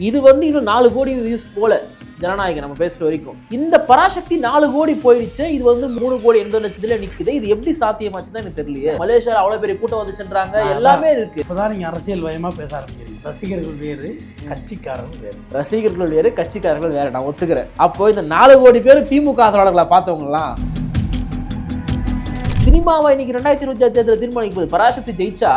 இது வந்து இன்னும் 4 கோடி வியூஸ் போல ஜனநாயகம் நம்ம பேசுற வரைக்கும். இந்த பராசக்தி 4 கோடி போயிடுச்சு, இது வந்து 3 கோடி 80 லட்சத்துல நிக்குது. இது எப்படி சாத்தியமாச்சுதான் எனக்கு தெரியலையே. மலேசியால அவ்வளவு பெரிய கூட்டம் வந்துச்சுன்றாங்க, எல்லாமே இருக்கு. இப்பதான் நீங்க அரசியல் வயமா பேச ஆரம்பிக்கிறீங்க. ரசிகர்கள் வேறு, கட்சிக்காரர்கள் வேறு. ரசிகர்கள் வேறு, கட்சிக்காரர்கள் வேற, நான் ஒத்துக்கிறேன். அப்போ இந்த 4 கோடி பேர் திமுக ஆதரவாளர்களா பார்த்தவங்கலாம் சினிமாவை இன்னைக்கு 2026 தேர்தலில் தீர்மானிக்க போகுது. பராசக்தி ஜெயிச்சா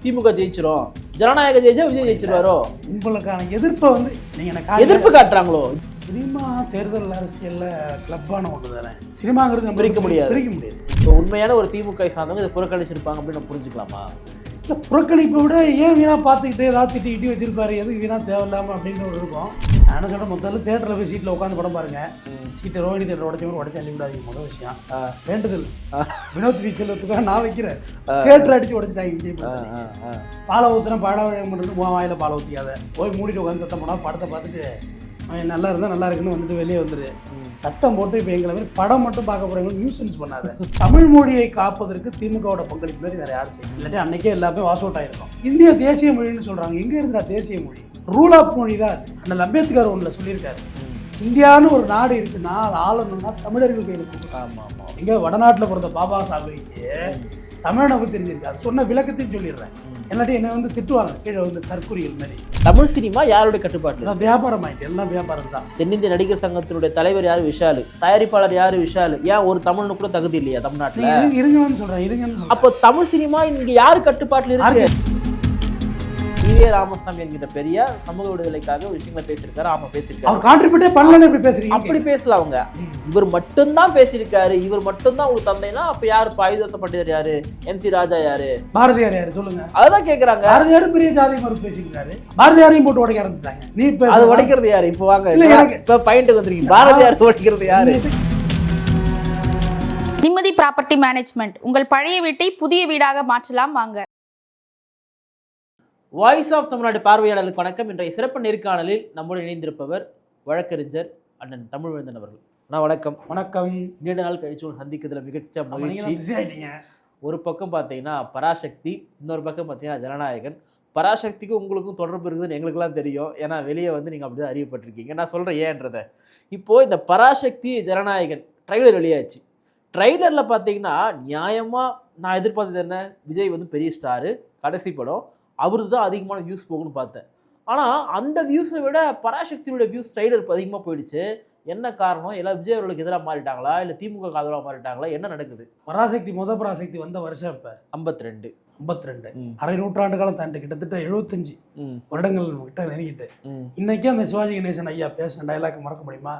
திமுக ஜெயிச்சிரும், ஜனநாயக ஜெயிச்சா விஜய் ஜெயிச்சிருவாரோ? உங்களுக்கான எதிர்ப்பை வந்து நீங்க எதிர்ப்பு காட்டுறாங்களோ? சினிமா தேர்தல் அரசியல்ல கிளப்பான ஒன்று தானே. சினிமாங்கிறது நம்ம பிரிக்க முடியாது. இப்போ உண்மையான ஒரு திமுக சார்ந்தவங்க இதை புறக்கணிச்சிருப்பாங்க அப்படின்னு நம்ம புரிஞ்சுக்கலாமா? இல்லை, புறக்கணிப்பை விட ஏன் வீணா பார்த்துக்கிட்டு ஏதாவது திட்டி வச்சிருப்பாரு, எதுக்கு வீணா தேவையில்லாமல் அப்படின்ற ஒரு இருக்கும். நான் சொல்ல முதல்ல தேட்டரில் போய் சீட்டில் உட்காந்து படம் பாருங்க. சீட்டை ரோஹிணி தேட்டர் உடச்சி அள்ளிவிடாதீங்க. முதல் விஷயம் வேண்டுதல். வினோத் வீச்சலுக்காக நான் வைக்கிறேன். தேட்டர் அடிச்சு உடச்சிட்டாங்க விஜய். பாலை ஊற்றுனா பாடம் பண்ணுறது வாயில பாலை ஊற்றிக்காத, போய் மூடிட்டு உட்காந்து சத்தம் போனால் படத்தை பார்த்துட்டு நல்லா இருந்தால் நல்லா இருக்குன்னு வந்துட்டு வெளியே வந்துடு. சத்தம் போட்டு இப்போ எங்களை மாதிரி படம் மட்டும் பார்க்க போகிறவங்க நியூசன்ஸ் பண்ணாத. தமிழ் மொழியை காப்பதற்கு திமுகவோட பங்களிப்பு மாதிரி வேறு யாரும் செய்யும். இல்லாட்டி அன்னைக்கே எல்லாமே வாஷ் அவுட் ஆகிருக்கும். இந்திய தேசிய மொழின்னு சொல்கிறாங்க. எங்கே இருந்தா தேசிய மொழி? ரூல் ஆஃப் மொழி தான் அது. அண்ணல் அம்பேத்கர் ஒன்றில் சொல்லியிருக்காரு, இந்தியான்னு ஒரு நாடு இருக்குன்னா அது ஆளணும்னா தமிழர்கள் கையில் இருக்கு. ஆமாம் ஆமாம். எங்கே வடநாட்டில் பிறந்த பாபா சாஹிப்க்கு தமிழனை பற்றி தெரிஞ்சிருக்கு. அது சொன்ன விளக்கத்தையும் சொல்லிடுறேன். எல்லாத்தையும் என்ன வந்து திட்டுவாங்க கீழே வந்து தற்கொலைகள் மாதிரி. தமிழ் சினிமா யாருடைய கட்டுப்பாட்டு? அதான் வியாபாரம் ஆயிட்டு, எல்லாம் வியாபாரம் தான். தென்னிந்திய நடிகர் சங்கத்தினுடைய தலைவர் யாரு? விஷாலு. தயாரிப்பாளர் யாரு? விஷாலு. ஏன் ஒரு தமிழ்னு கூட தகுதி இல்லையா தமிழ்நாட்டுல? இருங்கன்னு சொல்றேன், இருங்கன்னு. அப்போ தமிழ் சினிமா இங்க யாரு கட்டுப்பாட்டுல இருக்கு? ஈவே ராமசாமி என்கிற பெரிய சமூக விடுதலைக்காக ஒரு விஷயங்களை பேசியிருக்காரு. ஆமா பேசியிருக்காரு. அவர் கான்ட்ரிபியூட்டே பண்ணல. எப்படி பேசுறீங்க? அப்படி பேசல அவங்க. இவர் மட்டும்தான் பேசியிருக்காரு, இவர் மட்டும்தான் உங்களுக்கு தந்தைனா அப்ப யாரு? ஆயுதச பண்டிதர் யாரு? MC ராஜா யாரு? பாரதியார் யாரு சொல்லுங்க? அதான் கேக்குறாங்க. பாரதியாரும் பெரிய ஜாதி மறுப்பு பேசியிருக்காரு. பாரதியாரையும் போட்டு உடைக்க ஆரம்பிச்சிட்டாங்க. நீ அது உடைக்கிறது யாரு? இப்ப வாங்க இப்ப பாயிண்ட்டுக்கு வந்துருக்கீங்க. பாரதியார் உடைக்கிறது யாரு? நிம்மதி ப்ராப்பர்ட்டி மேனேஜ்மெண்ட். உங்கள் பழைய வீட்டை புதிய வீடாக மாற்றலாம் வாங்க. வாய்ஸ் ஆஃப் தமிழ்நாடு பார்வையாளர்களுக்கு வணக்கம். இன்றைய சிறப்பு நேர்காணலில் நம்முடன் இணைந்திருப்பவர் வழக்கறிஞர் அண்ணன் தமிழ்வேந்தன் அவர்கள். நான் வணக்கம். வணக்கம். நீண்ட நாள் கழிச்சு சந்திக்கிறதுல மிகச்ச மகிழ்ச்சி. ஒரு பக்கம் பார்த்தீங்கன்னா பராசக்தி, இன்னொரு பக்கம் பார்த்தீங்கன்னா ஜனநாயகன். பராசக்திக்கும் உங்களுக்கும் தொடர்பு இருக்குதுன்னு எங்களுக்குலாம் தெரியும். ஏன்னா வெளியே வந்து நீங்கள் அப்படி தான் அறியப்பட்டிருக்கீங்க. நான் சொல்கிறேன் ஏன்றதை. இப்போது இந்த பராசக்தி ஜனநாயகன் ட்ரைலர் வெளியாச்சு. ட்ரைலரில் பார்த்தீங்கன்னா நியாயமாக நான் எதிர்பார்த்தது என்ன? விஜய் வந்து பெரிய ஸ்டாரு, கடைசி படம், அவரு தான் அதிகமான வியூஸ் போகும்னு பார்த்தேன். ஆனால் அந்த வியூஸை விட பராசக்தியோட வியூஸ் ட்ரைலர் அதிகமாக போயிடுச்சு. என்ன காரணம்? எல்லாம் விஜய் அவர்களுக்கு எதிராக மாறிட்டாங்களா, இல்லை திமுக ஆதரவாக மாறிட்டாங்களா? என்ன நடக்குது? பராசக்தி பராசக்தி வந்த வருஷம் இப்போ 52 அரை நூற்றாண்டு காலம் தாண்டி கிட்டத்தட்ட 75 வருடங்கள் கிட்ட நெருங்கிட்டு இன்னைக்கு அந்த சிவாஜி கணேசன் ஐயா பேசின டைலாக் மறக்க முடியுமா?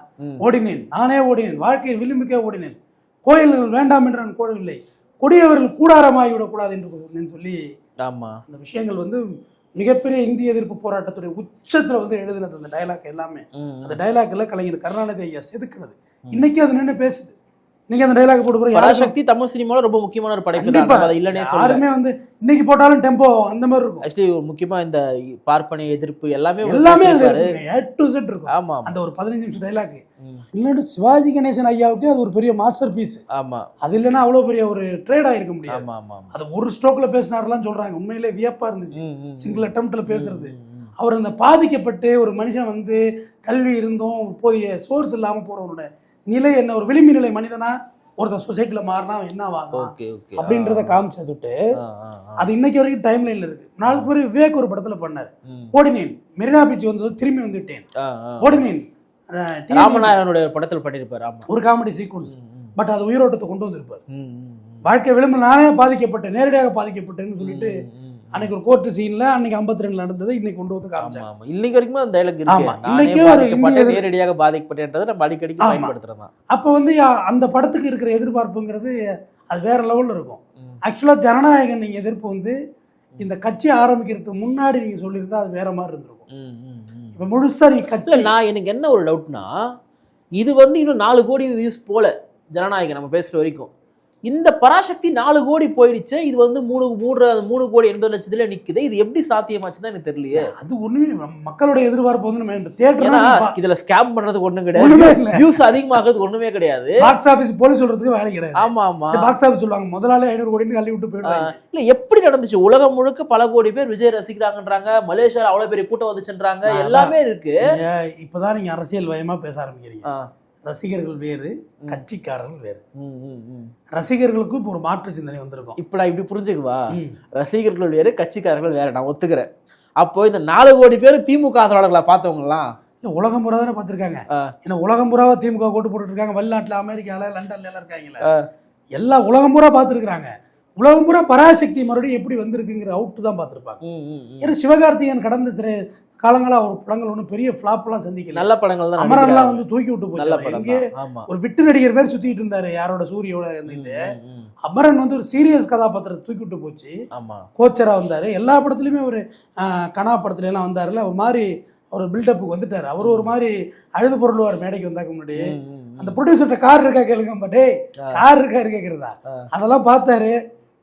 ஓடினேன், நானே ஓடினேன், வாழ்க்கையில் விளிம்புக்கே ஓடினேன், கோயில்கள் வேண்டாம் என்று நான் கோடவில்லை, கொடியவர்கள் கூடாரமாகி விடக்கூடாது என்று சொல்லி. ஆமா, அந்த விஷயங்கள் வந்து மிகப்பெரிய இந்திய எதிர்ப்பு போராட்டத்துடைய உச்சத்துல வந்து எழுதினது அந்த டைலாக் எல்லாமே. அந்த டைலாக்ல கலைஞர் கருணாநிதி ஐயா செதுக்குனது. இன்னைக்கு அது நின்று பேசுது. நீங்க அந்த டைலாக் போட்டு போறீங்க. பராசக்தி தமிழ் சினிமால ரொம்ப முக்கியமான ஒரு படைப்பு. யாருமே வந்து இன்னைக்கு போட்டாலும் டெம்போ அந்த மாதிரி இருக்கும். ஆக்சுவலி முக்கியமா இந்த பார்ப்பனிய எதிர்ப்பு எல்லாமே A to Z இருக்கும். ஆமா, அந்த ஒரு 15 நிமிஷம் டைலாக் இல்லைன்னா சிவாஜி கணேசன் ஐயாவுக்கு அது ஒரு பெரிய மாஸ்டர் பீஸ். ஆமா, அது இல்லைன்னா அவ்வளவு பெரிய ஒரு ட்ரேட் ஆயிருக்க முடியாது. ஆமா ஆமா, அது ஒரு ஸ்ட்ரோக்ல பேசினாரெல்லாம் சொல்றாங்க. உண்மையிலே வியப்பா இருந்துச்சு சிங்கிள் அட்டெம்ப்ட்ல பேசுறது. அவர் அந்த பாதிக்கப்பட்டு ஒரு மனுஷன் வந்து கல்வி இருந்தும் போதிய சோர்ஸ் இல்லாம போறவனோட நிலை என்ன, ஒரு விளிம்பு நிலை மனிதனா ஒருத்தர் சொசைட்டில மாறினா என்ன ஆகும் அப்படின்றத காமிச்சதுட்டு அது இன்னைக்கு வரைக்கும் டைம் லைன்ல இருக்கு. நாளுக்கு பிறகு விவேக் ஒரு படத்துல பண்ணாரு, ஓடினேன், மெரினா பீச் வந்தது திரும்பி வந்துட்டேன், ஓடினேன். ராமநாதனுடைய படத்தில் பண்ணிருப்பாரு ஒரு காமெடி சீக்வன்ஸ். பட் அது உயிரோட்டத்தை கொண்டு வந்திருப்பாரு. வாழ்க்கை விளிம்பு நானே பாதிக்கப்பட்டேன், நேரடியாக பாதிக்கப்பட்டேன்னு சொல்லிட்டு அன்னைக்கு ஒரு கோர்ட் சீன்ல அன்னைக்கு 52 நடந்தது இன்னைக்கு கொண்டு வந்து காமிச்சாங்க. இன்னைக்கு வரைக்கும் அந்த டைலாக் இருக்கு. இன்னைக்கு ஒரு நேரடியாக பாதிக்கப்பட்டேன்றதை நம்ம அடிக்கடி பயன்படுத்துறோம். அப்ப வந்து அந்த படத்துக்கு இருக்கிற எதிர்பார்ப்புங்கிறது அது வேற லெவல்ல இருக்கும். ஆக்சுவலா ஜனநாயகன் நீங்க எதிர்ப்பு வந்து இந்த கட்சி ஆரம்பிக்கிறதுக்கு முன்னாடி நீங்க சொல்லியிருந்தா அது வேற மாதிரி இருந்திருக்கும். இப்ப முழுசா நீங்க கட்சி. நான் எனக்கு என்ன ஒரு டவுட்னா, இது வந்து இன்னும் 4 கோடி வியூஸ் போல ஜனநாயகன் நம்ம பேசுற வரைக்கும் இந்த பராசக்தி 4 கோடி போயிடுச்சு, இது வந்து 3 கோடி 80 லட்சத்துல நிக்குது. இது எப்படி சாத்தியமாச்சுன்னு எனக்கு தெரியலையே. அது ஒண்ணுமே மக்களோட எதிர்பார்ப்பு வந்து நம்ம தியேட்டர் இதுல ஸ்கேம் பண்றதுக்கு ஒண்ணும் ஒண்ணுமே கிடையாது, இல்ல. வியூஸ் அதிகமாகிறதுக்கு ஒண்ணுமே கிடையாது. பாக்ஸ் ஆபீஸ் போலீஸ் சொல்றதுக்கு வேலை கிடையாது. ஆமா ஆமா, பாக்ஸ் ஆபீஸ் சொல்லுவாங்க முதலாளி 500 கோடின்னு தள்ளி விட்டு போயிடுவாங்க. இல்ல எப்படி நடந்துச்சு, உலகம் முழுக்க பல கோடி பேர் விஜய் ரசிக்கிறாங்கன்றாங்க, மலேசியால அவ்வளவு பெரிய கூட்டம் வந்துச்சுன்றாங்க, எல்லாமே இருக்கு. இப்பதான் நீங்க அரசியல் வயமா பேச ஆரம்பிக்கிறீங்க. ரசிகர்கள் வேறு, கட்சிக்காரர்கள் வேறு. ரசிகர்களுக்கு இப்போ ஒரு மாற்று சிந்தனை வந்திருக்கும். இப்ப நான் இப்படி புரிஞ்சுக்குவா, ரசிகர்கள் வேறு கட்சிக்காரர்கள் வேற, நான் ஒத்துக்கிறேன். அப்போ இந்த 4 கோடி பேர் திமுக ஆதரவாளர்களை பார்த்தவங்கலாம் உலகம் பூரா தானே பார்த்துருக்காங்க. ஏன்னா உலகம் பூராவா திமுக கோட்டு போட்டு இருக்காங்க. வெளிநாட்டுல, அமெரிக்கால, லண்டன்ல எல்லாம் இருக்காங்களே, எல்லா உலகம் பூரா பார்த்துருக்காங்க. உலகம் பூரா பராசக்தி மறுபடியும் எப்படி வந்திருக்குங்கிற அவுட்டு தான் பார்த்துருப்பாங்க. ஏன்னா சிவகார்த்திகேயன் கடந்த காலங்களா ஒரு படங்கள் ஒன்றும் பெரிய ஃபிளாப்லாம் சந்திக்கல. நல்ல படங்கள் தான். அமரன்லாம் வந்து தூக்கி விட்டு போச்சு. எங்கே ஒரு விட்டு நடிகர் பேர் சுத்திட்டு இருந்தாரு, யாரோட சூரியோட இருந்துட்டு. அமரன் வந்து ஒரு சீரியஸ் கதாபாத்திரத்தை தூக்கி விட்டு போச்சு. கோச்சரா வந்தாரு. எல்லா படத்துலயுமே ஒரு கனா படத்துல எல்லாம் வந்தாருல, ஒரு மாதிரி ஒரு பில்டப்புக்கு வந்துட்டாரு. அவரு ஒரு மாதிரி அழுது பொருள்வார் மேடைக்கு வந்தாக்க முன்னாடி. அந்த ப்ரொடியூசர்கிட்ட கார் இருக்கா கேளுங்க, பட்டே கார் இருக்காரு கேட்கறதா, அதெல்லாம் பார்த்தாரு.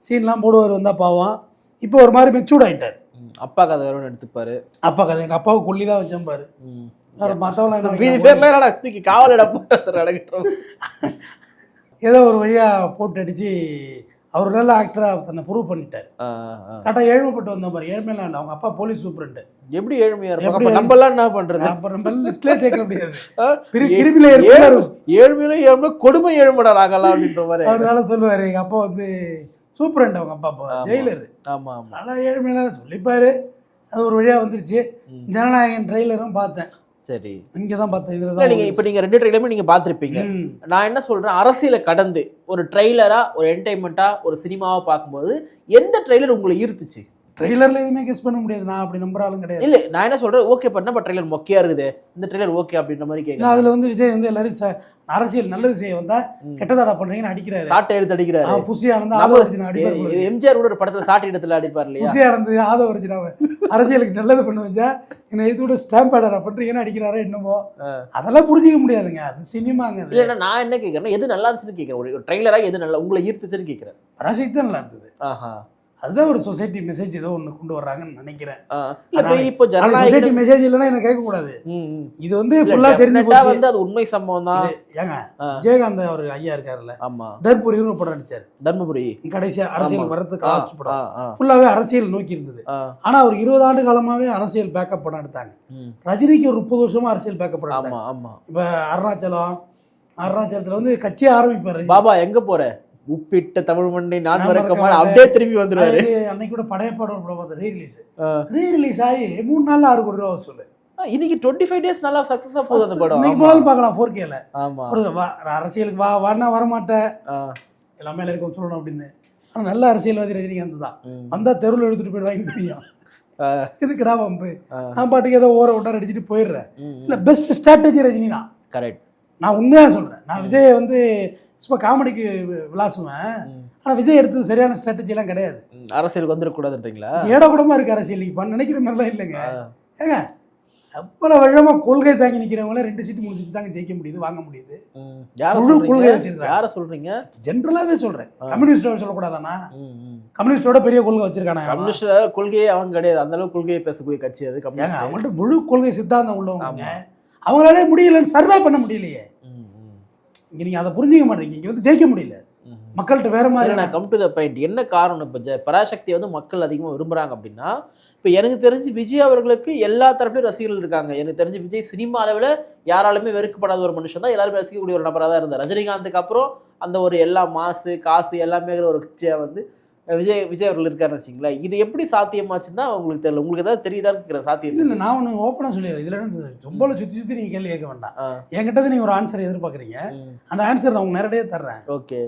சீன்லாம் போடுவார், வந்தா பாவம். இப்போ ஒரு மாதிரி மெச்சூர்ட் ஆயிட்டாரு. அப்பா கதை வேணும்னு எடுத்துப்பாரு. அப்பா கதை எங்க அப்பாவுக்கு கொல்லிதான் வச்சேன் பாரு. ஏதோ ஒரு வழியா போட்டு அடிச்சு அவர் நல்ல ஆக்டரா தன்னை ப்ரூவ் பண்ணிட்டாரு. கரெக்டா ஏழ்மைப்பட்டு வந்த மாதிரி. ஏழ்மையில அவங்க அப்பா போலீஸ் சூப்பரண்ட். எப்படி ஏழ்மையா இருக்கும், நம்ம எல்லாம் என்ன பண்றது, அப்ப நம்ம லிஸ்ட்லயே சேர்க்க முடியாது. ஏழ்மையில ஏழ்மை கொடுமை ஏழ்மைடா நாங்கெல்லாம் அப்படின்ற மாதிரி அவரால சொல்லுவாரு. எங்க அப்பா வந்து சூப்பரண்ட், அவங்க அப்பா ஜெயிலர். ஆமா ஆமா, நல்லா ஏழ்மையில சொல்லிப்பாரு. அது ஒரு வழியா வந்துருச்சு. ஜனநாயகன் ட்ரெய்லரும் பார்த்தேன். சரி, இங்கதான் பார்த்தேன். இதுல நீங்க இப்ப நீங்க 2 ட்ரெய்லருமே நீங்க பாத்திருப்பீங்க. நான் என்ன சொல்றேன், அரசியலை கடந்து ஒரு ட்ரெய்லரா, ஒரு என்டர்டைன்மெண்டா, ஒரு சினிமாவா பார்க்கும்போது எந்த ட்ரெய்லர் உங்களை ஈர்த்துச்சு? ட்ரெய்லர்ல எதுவுமே கெஸ் பண்ண முடியாது. நான் அப்படி நம்புறாலும் கிடையாது. இல்ல நான் என்ன சொல்றேன், ஓகே பண்ண ட்ரெய்லர் மொக்கையா இருக்குது, இந்த ட்ரெய்லர் ஓகே அப்படின்ற மாதிரி கேட்க. அதுல வந்து விஜய் வந்து எல்லாரும் அரசியல் நல்லது செய்ய வந்தா கெட்டதாடா பண்றீங்கன்னு அடிக்கிறாரு. சாட்டை எடுத்து அடிக்கிறாரு. புசி ஆனந்த் ஆதவர்ஜினா அடிப்பாரு. எம்ஜிஆர் கூட ஒரு படத்துல சாட்டை இடத்துல அடிப்பார் இல்லையா? புசி ஆனந்த் ஆதவர்ஜினாவை அரசியலுக்கு நல்லது பண்ண வச்சா என்ன எழுத்து கூட ஸ்டாம்ப் பேடரா பண்றீங்கன்னு அடிக்கிறாரா என்னமோ. அதெல்லாம் புரிஞ்சிக்க முடியாதுங்க, அது சினிமாங்க. இல்ல நான் என்ன கேட்கறேன், எது நல்லா இருந்துச்சுன்னு கேட்கறேன். ஒரு ட்ரெய்லரா எது நல்லா உங்களை ஈர்த்துச்சுன்னு கேட்கறேன். பராசக்தி தான் நல்லா இருந்தது. அதுதான் ஒரு சொசைட்டி மெசேஜ் ஏதோ ஒண்ணு கொண்டு வர்றாங்கன்னு நினைக்கிறேன். இப்போ சொசைட்டி மெசேஜ் இல்லைன்னா என்ன கேட்க கூடாது. இது வந்து ஃபுல்லா தெரிஞ்சு போச்சு. வந்து அது உண்மை சம்பவம் தான். ஏங்க ஜெயகாந்த் அவர் ஐயா இருக்காருல்ல, ஆமா, தர்மபுரின்னு ஒரு படம் நடிச்சாரு. தர்மபுரி கடைசியா அரசியல் வரதுக்கு லாஸ்ட் படம் ஃபுல்லாவே அரசியல் நோக்கி இருந்தது. ஆனா ஒரு 20 ஆண்டு காலமாவே அரசியல் பேக்கப் படம் எடுத்தாங்க. ரஜினிக்கு ஒரு 30 வருஷமா அரசியல் பேக்கப் படம் எடுத்தாங்க. இப்ப அருணாச்சலத்துல வந்து கட்சியை ஆரம்பிப்பாரு. பாபா எங்க போற, உப்பிட்ட தமிழ் மண்ணை நான் மறக்கமா அப்படியே திரும்பி வந்துருவாரு. அன்னைக்கு கூட படையப்பாடு படம் ரீ-ரிலீஸ் ஆகி 3 நாள்ல 6 கோடி ரூபா வசூல். இன்னைக்கு 25 டேஸ் நல்லா சக்சஸா போகுது அந்த படம். இன்னைக்கு போனாலும் பார்க்கலாம் 4Kல. ஆமா, அரசியலுக்கு வானா வரமாட்டேன், எல்லாமே எல்லாருக்கும் சொல்லணும் அப்படின்னு. ஆனா நல்ல அரசியல்வாதி ரஜினிகாந்த் தான். வந்தா தெருவில் எடுத்துட்டு போயிடுவாங்க தெரியும். இதுக்குடா பம்பு, நான் பாட்டுக்கு ஏதோ ஓர ஒட்டார அடிச்சுட்டு போயிடுறேன். இல்ல பெஸ்ட் ஸ்ட்ராட்டஜி ரஜினி தான். கரெக்ட், நான் உண்மையா சொல்றேன். நான் விஜய் வந்து சும்மா காமெடிக்கு விளாசுவேன். ஆனா விஜய் எடுத்தது சரியான ஸ்ட்ராட்டஜி எல்லாம் கிடையாது. அரசியலுக்கு வந்துடக்கூடாதுன்றீங்களா? ஏடா கூடமா இருக்கு அரசியல். நினைக்கிற மாதிரிலாம் இல்லைங்க. ஏங்க அவ்வளவு வருஷமா கொள்கை தாங்கி நிக்கிறவங்கள 2 சீட்டு 3 சீட்டு தாங்க ஜெயிக்க முடியுது, வாங்க முடியுது. முழு கொள்கை வச்சிருக்காங்க. யார சொல்றீங்க? ஜென்ரலாவே சொல்றேன். கம்யூனிஸ்ட் சொல்லக்கூடாதானா? கம்யூனிஸ்டோட பெரிய கொள்கை வச்சிருக்காங்க. கம்யூனிஸ்ட் கொள்கையே அவங்க கிடையாது, அந்த அளவுக்கு கொள்கையை பேசக்கூடிய கட்சி அது கம்யூனிஸ்ட். அவங்கள்ட்ட முழு கொள்கை சித்தாந்தம் உள்ளவங்க. அவங்களாலே முடியலன்னு சர்வே பண்ண முடியலையே. இங்க நீங்க அதை புரிஞ்சுக்க மாட்டீங்க. இங்க வந்து ஜெயிக்க முடியல, மக்கள்கிட்ட வேற மாதிரி. நான் கம் டு த பாயிண்ட். என்ன காரணம், இப்போ பராசக்தியை வந்து மக்கள் அதிகமாக விரும்புறாங்க அப்படின்னா, இப்போ எனக்கு தெரிஞ்சு விஜய் அவர்களுக்கு எல்லா தரப்புலையும் ரசிகர்கள் இருக்காங்க. எனக்கு தெரிஞ்சு விஜய் சினிமா அளவில் யாராலுமே வெறுக்கப்படாத ஒரு மனுஷன் தான், எல்லாருமே ரசிக்கக்கூடிய ஒரு நபராக தான் இருந்தார். ரஜினிகாந்துக்கு அப்புறம் அந்த ஒரு எல்லா மாசு காசு எல்லாமே ஒரு கட்சியாக வந்து விஜய் அவர்கள் இருக்காருன்னு வச்சிங்களேன். இது எப்படி சாத்தியமாச்சுன்னா உங்களுக்கு தெரியல. உங்களுக்கு ஏதாவது தெரியுதான்னு இருக்கிற சாத்தியம்? இல்லை, நான் ஒன்று ஓப்பனாக சொல்லிடுறேன். இதில் ரொம்ப சுற்றி நீங்கள் கேள்வி கேட்க வேண்டாம். என்கிட்ட நீங்கள் ஒரு ஆன்சர் எதிர்பார்க்குறீங்க. அந்த ஆன்சர் நான் உங்களுக்கு நேரடியாக தர்றேன். ஓகே,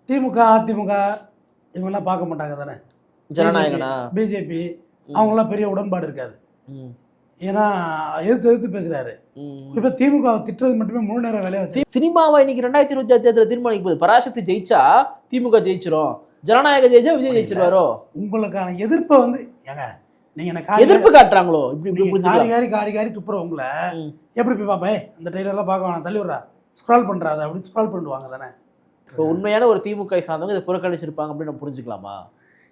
திமுக அதிமுக இவங்கெல்லாம் பார்க்க மாட்டாங்க தானே? ஜனநாயகனா பிஜேபி அவங்களாம் பெரிய உடன்பாடு இருக்காது. ஏன்னா எதிர்த்து பேசுறாரு. இப்ப திமுக திட்டுறது மட்டுமே முழு நேரம் வேலையை வச்சு சினிமாவை இன்னைக்கு 2026 தேர்தலில் தீர்மானிக்கும் போது பராசக்தி ஜெயிச்சா திமுக ஜெயிச்சிரும், ஜனநாயக ஜெயிச்சா விஜய் ஜெயிச்சிருவாரோ? உங்களுக்கான எதிர்ப்பை வந்து ஏங்க நீங்க என்ன எதிர்ப்பு காட்டுறாங்களோ? இப்படி காரி துப்புற உங்களை எப்படி போய் பாப்பே அந்த ட்ரெய்லர்லாம் பார்க்க வேணாம், தள்ளி விட்றா, ஸ்க்ரால் பண்றாது அப்படி ஸ்க்ரால் பண்ணுவாங்க தானே? இப்போ உண்மையான ஒரு திமுக சார்ந்தவங்க இதை புறக்கணிச்சிருப்பாங்க அப்படின்னு நம்ம புரிஞ்சுக்கலாமா?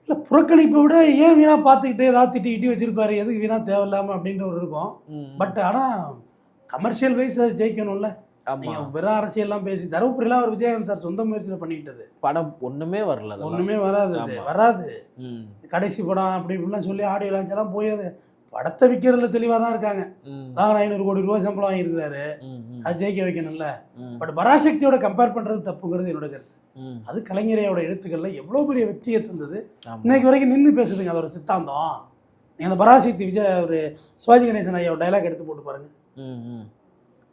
இல்லை, புறக்கணிப்பை விட ஏன் வீணாக பார்த்துக்கிட்டு ஏதாவது திட்டி வச்சிருப்பாரு, எதுக்கு வீணாக தேவையில்லாமல் அப்படின்ற ஒரு இருக்கும். பட் ஆனால் கமர்ஷியல் வைஸ் அது ஜெயிக்கணும்ல. நீங்கள் வெறும் அரசியல்லாம் பேசி தருமபுரியெல்லாம் ஒரு விஜயகாந்த் சார் சொந்த முயற்சியில் பண்ணிக்கிட்டது. படம் ஒன்றுமே வரல, ஒன்றுமே வராது, வராது. கடைசி படம் அப்படி இப்படிலாம் சொல்லி ஆடியோ லான்ச் எல்லாம் போய் அது படத்தை விற்கிறதுல தெளிவாக தான் இருக்காங்க. வாங்க 500 கோடி ரூபா சம்பளம் வாங்கியிருக்கிறாரு, அது ஜெயிக்க வைக்கணும்ல. பட் பராசக்தியோட கம்பேர் பண்ணுறது தப்புங்கிறது என்னோட கருத்து. அது கலைஞரையோட எழுத்துக்கள்ல எவ்வளோ பெரிய வெற்றியை தந்தது, இன்னைக்கு வரைக்கும் நின்று பேசுதுங்க. அதோட சித்தாந்தம் நீங்கள் அந்த பராசக்தி ஒரு சிவாஜி கணேசன் ஐயாவோட டைலாக் எடுத்து போட்டு பாருங்க.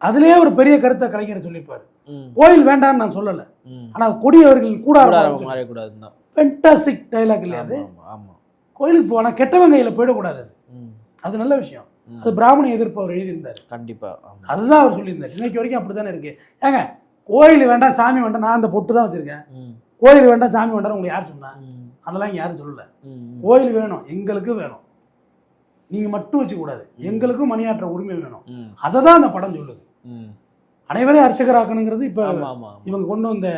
அதுலேயே ஒரு பெரிய கருத்தை கலைஞரை சொல்லியிருப்பாரு. கோயில் வேண்டாம்னு நான் சொல்லலை, ஆனால் கொடியவர்கள் கூட ஃபென்டாஸ்டிக் டைலாக் இல்லையா அது? கோயிலுக்கு போனால் கெட்டவங்க கையில் போயிடக்கூடாது, அது நல்ல விஷயம். அது பிராமண எதிர்ப்பு அவர் எழுதியிருந்தார். கண்டிப்பாக அதுதான் அவர் சொல்லியிருந்தார். இன்னைக்கு வரைக்கும் அப்படி தானே இருக்கு. ஏங்க, கோயில் வேண்டாம் சாமி வேண்டாம், நான் அந்த பொட்டு தான் வச்சிருக்கேன். கோயில் வேண்டாம் சாமி வேண்டாம் உங்களுக்கு யார் சொன்னா? அதெல்லாம் இங்கே யாரும் சொல்லலை. கோயில் வேணும், எங்களுக்கு வேணும், நீங்கள் மட்டும் வச்சுக்கூடாது, எங்களுக்கும் மணியாற்ற உரிமை வேணும். அதை தான் அந்த படம் சொல்லுது. அனைவரையும் அர்ச்சகராக்கணுங்கிறது இப்போ இவங்க கொண்டு வந்த